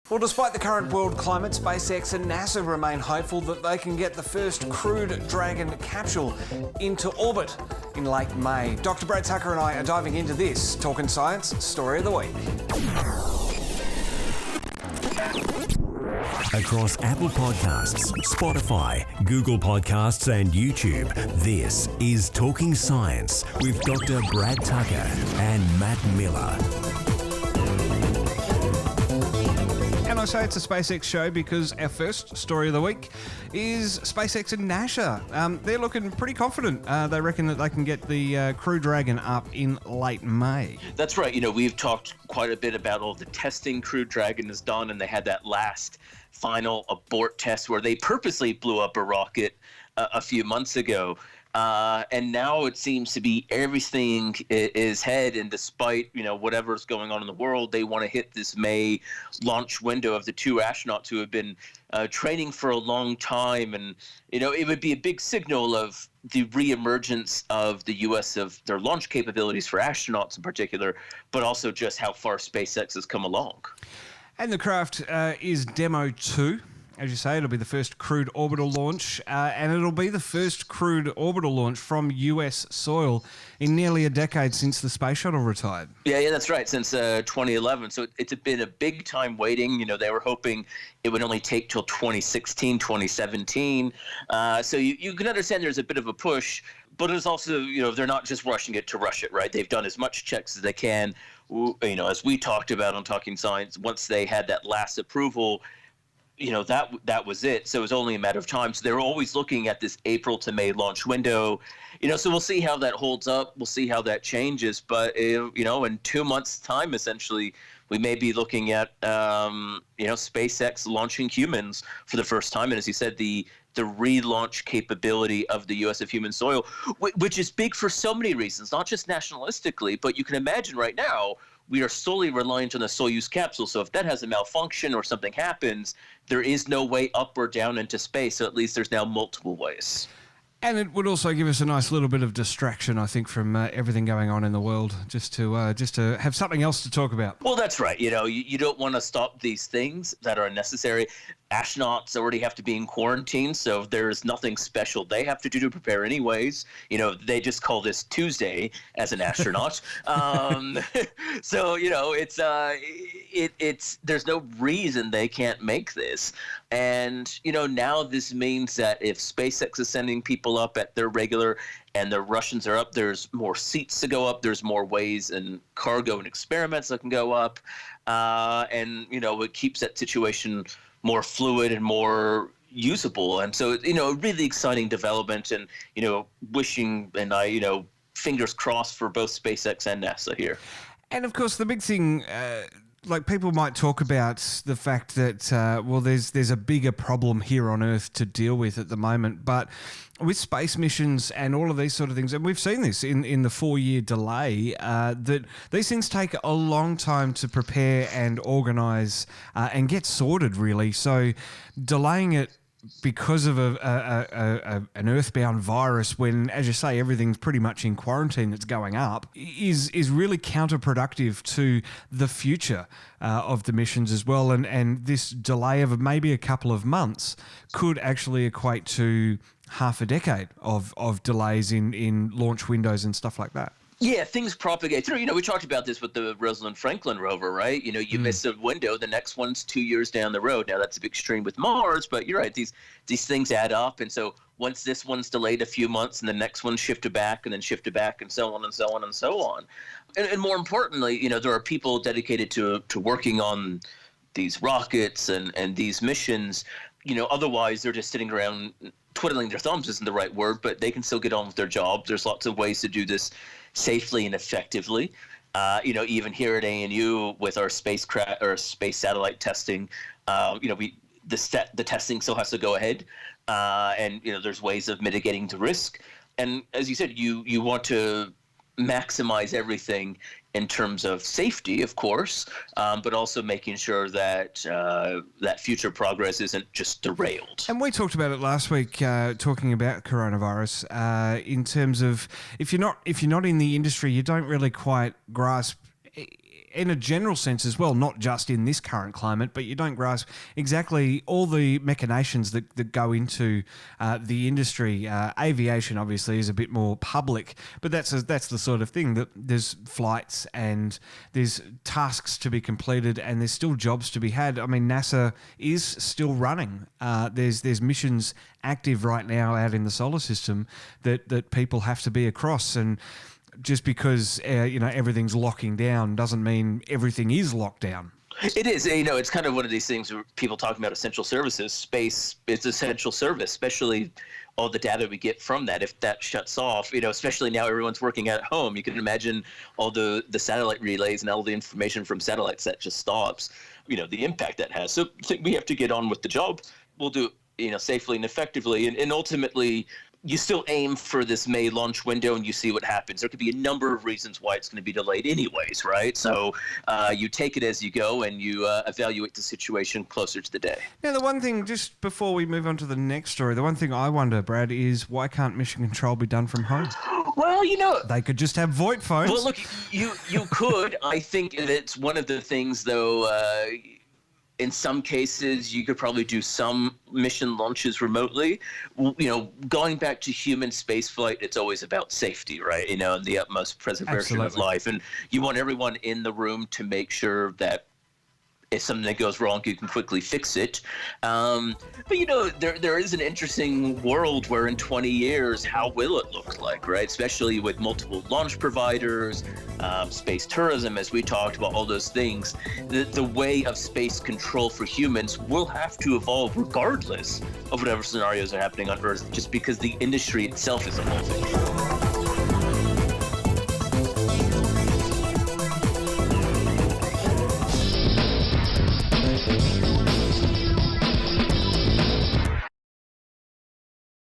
Well, despite the current world climate, SpaceX and NASA remain hopeful that they can get the first crewed Dragon capsule into orbit in late May. Dr. Brad Tucker and I are diving into this Talking Science Story of the Week. Across Apple Podcasts, Spotify, Google Podcasts and YouTube, this is Talking Science with Dr. Brad Tucker and Matt Miller. And I say it's a SpaceX show because our first story of the week is SpaceX and NASA. They're looking pretty confident. They reckon that they can get the Crew Dragon up in late May. That's right. You know, we've talked quite a bit about all the testing Crew Dragon has done, and they had that last final abort test where they purposely blew up a rocket a few months ago. And now it seems to be everything is head, and despite, you know, whatever's going on in the world, they want to hit this May launch window of the two astronauts who have been training for a long time. And, you know, it would be a big signal of the reemergence of the U.S. of their launch capabilities for astronauts in particular, but also just how far SpaceX has come along. And the craft is Demo 2. As you say, it'll be the first crewed orbital launch, and it'll be the first crewed orbital launch from US soil in nearly a decade since the space shuttle retired. Yeah, that's right, since 2011. So it's been a big time waiting. You know, they were hoping it would only take till 2016, 2017. So you can understand there's a bit of a push, but it's also, you know, they're not just rushing it to rush it, right? They've done as much checks as they can. You know, as we talked about on Talking Science, once they had that last approval, you know, that was it. So it was only a matter of time. So they're always looking at this April to May launch window. You know, so we'll see how that holds up. We'll see how that changes. But, you know, in 2 months' time, essentially, we may be looking at, you know, SpaceX launching humans for the first time. And as you said, the relaunch capability of the U.S. of human soil, which is big for so many reasons, not just nationalistically, but you can imagine right now, we are solely reliant on the Soyuz capsule. So if that has a malfunction or something happens, there is no way up or down into space. So at least there's now multiple ways. And it would also give us a nice little bit of distraction, I think, from everything going on in the world, just to have something else to talk about. Well, that's right. You know, you don't want to stop these things that are necessary. Astronauts already have to be in quarantine, so there's nothing special they have to do to prepare anyways. You know, they just call this Tuesday as an astronaut. So, you know, it's there's no reason they can't make this. And, you know, now this means that if SpaceX is sending people up at their regular and the Russians are up, there's more seats to go up, there's more ways and cargo and experiments that can go up. And, you know, it keeps that situation more fluid and more usable. And so, you know, a really exciting development, and, you know, wishing and you know, fingers crossed for both SpaceX and NASA here. And of course, the big thing, like, people might talk about the fact that, well, there's a bigger problem here on Earth to deal with at the moment. But with space missions and all of these sort of things, and we've seen this in the 4-year delay, that these things take a long time to prepare and organise and get sorted, really. So delaying it because of an earthbound virus, when, as you say, everything's pretty much in quarantine that's going up, is really counterproductive to the future of the missions as well. And this delay of maybe a couple of months could actually equate to half a decade of delays in launch windows and stuff like that. Yeah, things propagate through. You know, we talked about this with the Rosalind Franklin rover, right? You know, you miss a window, the next one's 2 years down the road. Now, that's a bit extreme with Mars, but you're right, these things add up. And so once this one's delayed a few months and the next one's shifted back and then shifted back and so on and so on and so on. And more importantly, you know, there are people dedicated to working on these rockets and these missions. You know, otherwise they're just sitting around twiddling their thumbs isn't the right word, but they can still get on with their job. There's lots of ways to do this safely and effectively. You know, even here at ANU with our spacecraft or space satellite testing, you know, the testing still has to go ahead, and you know, there's ways of mitigating the risk. And as you said, you want to maximize everything in terms of safety, of course, but also making sure that that future progress isn't just derailed. And we talked about it last week, talking about coronavirus, in terms of if you're not in the industry, you don't really quite grasp in a general sense as well, not just in this current climate, but you don't grasp exactly all the machinations that go into the industry. Aviation obviously is a bit more public, but that's the sort of thing that there's flights and there's tasks to be completed and there's still jobs to be had. I mean, NASA is still running. There's missions active right now out in the solar system that people have to be across, and just because everything's locking down doesn't mean everything is locked down. It is, it's kind of one of these things where people talking about essential services. Space is essential service, especially all the data we get from that. If that shuts off, especially now everyone's working at home, you can imagine all the satellite relays and all the information from satellites that just stops, the impact that has. So I think we have to get on with the job. We'll do it, safely and effectively. And ultimately, you still aim for this May launch window and you see what happens. There could be a number of reasons why it's going to be delayed anyways, right? So you take it as you go and you evaluate the situation closer to the day. Now, the one thing, just before we move on to the next story, the one thing I wonder, Brad, is why can't mission control be done from home? Well, they could just have VoIP phones. Well, look, you could. I think it's one of the things, though, in some cases, you could probably do some mission launches remotely. Going back to human spaceflight, it's always about safety, right? And the utmost preservation of life. And you want everyone in the room to make sure that if something goes wrong, you can quickly fix it. But there is an interesting world where in 20 years, how will it look like, right? Especially with multiple launch providers, space tourism, as we talked about, all those things. The way of space control for humans will have to evolve regardless of whatever scenarios are happening on Earth, just because the industry itself is evolving.